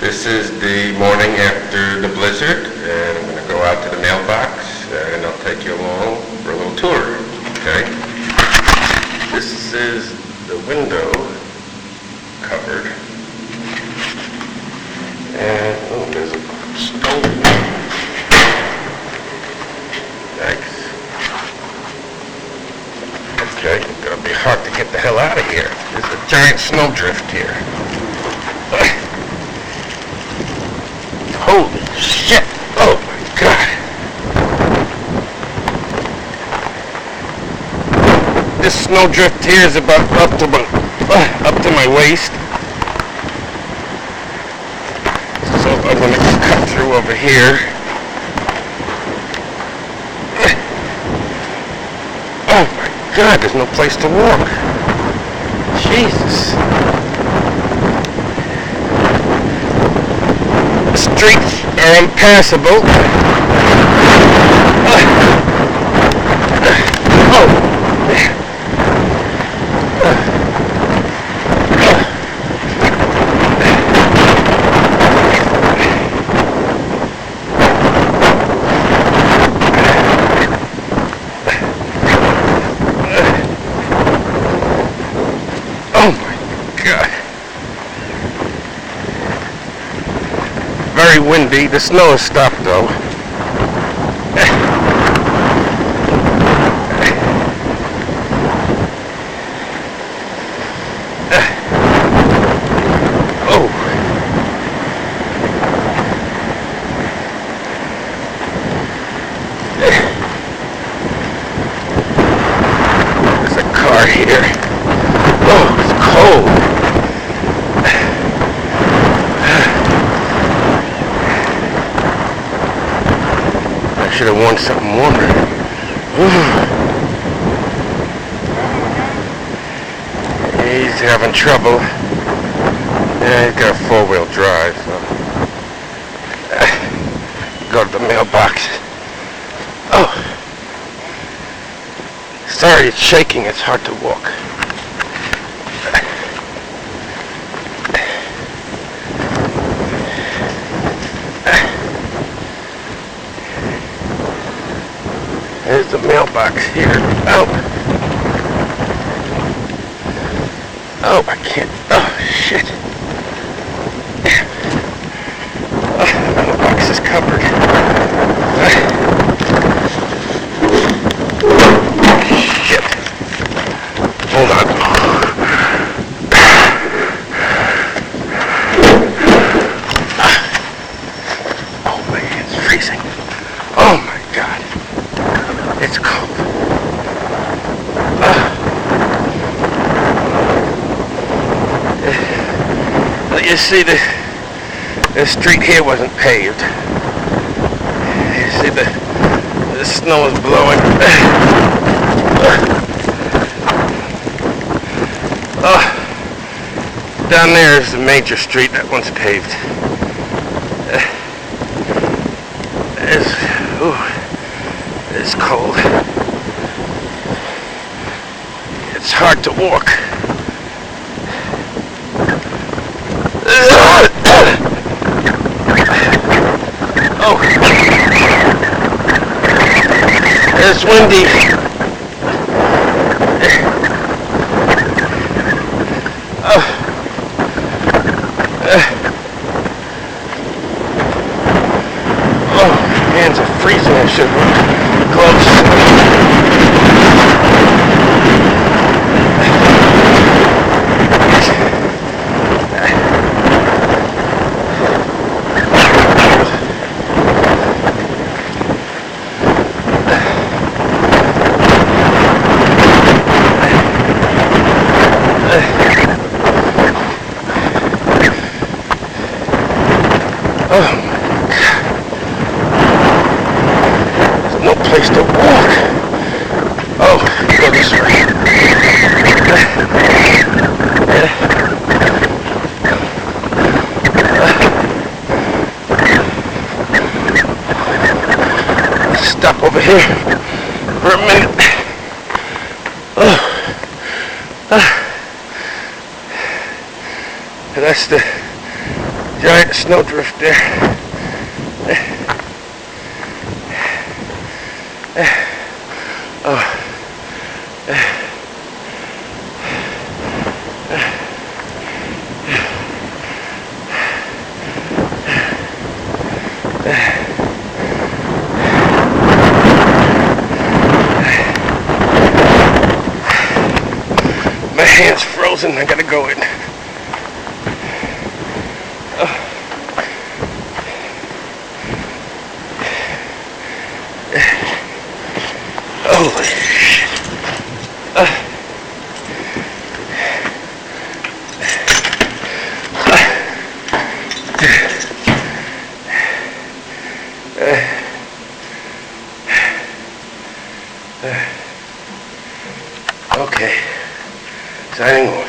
This is the morning after the blizzard, and I'm going to go out to the mailbox, and I'll take you along for a little tour, okay? This is the window cupboard, and, oh, there's a stove. Yikes. Okay, it's going to be hard to get the hell out of here. There's a giant snowdrift here. Holy shit! Oh my god! This snowdrift here is about up to my waist. So I'm gonna cut through over here. Oh my god! There's no place to walk. Jesus. The streets are impassable. Oh my god. Very windy. The snow has stopped though. Oh. There's a car here. Oh, it's cold. I should have worn something warmer. He's having trouble. Yeah, he's got a four-wheel drive. So. Go to the mailbox. Oh. Sorry, it's shaking. It's hard to walk. There's the mailbox here. Oh. Oh, I can't. Oh, shit. Oh, the mailbox is covered. Shit. Hold on. Oh, my hand's freezing. Oh, my God. It's cold. You see, the street here wasn't paved. You see, the snow is blowing. Down there is the major street. That one's paved. It's cold. It's hard to walk. Oh, it's windy. Oh, hands are freezing. I should wear gloves. Oh my god. There's no place to walk. Oh, go this way. Let's stop over here for a minute. That's the Giant snowdrift there. Oh. My hand's frozen. I gotta go in. Holy shit. Okay. Signing off.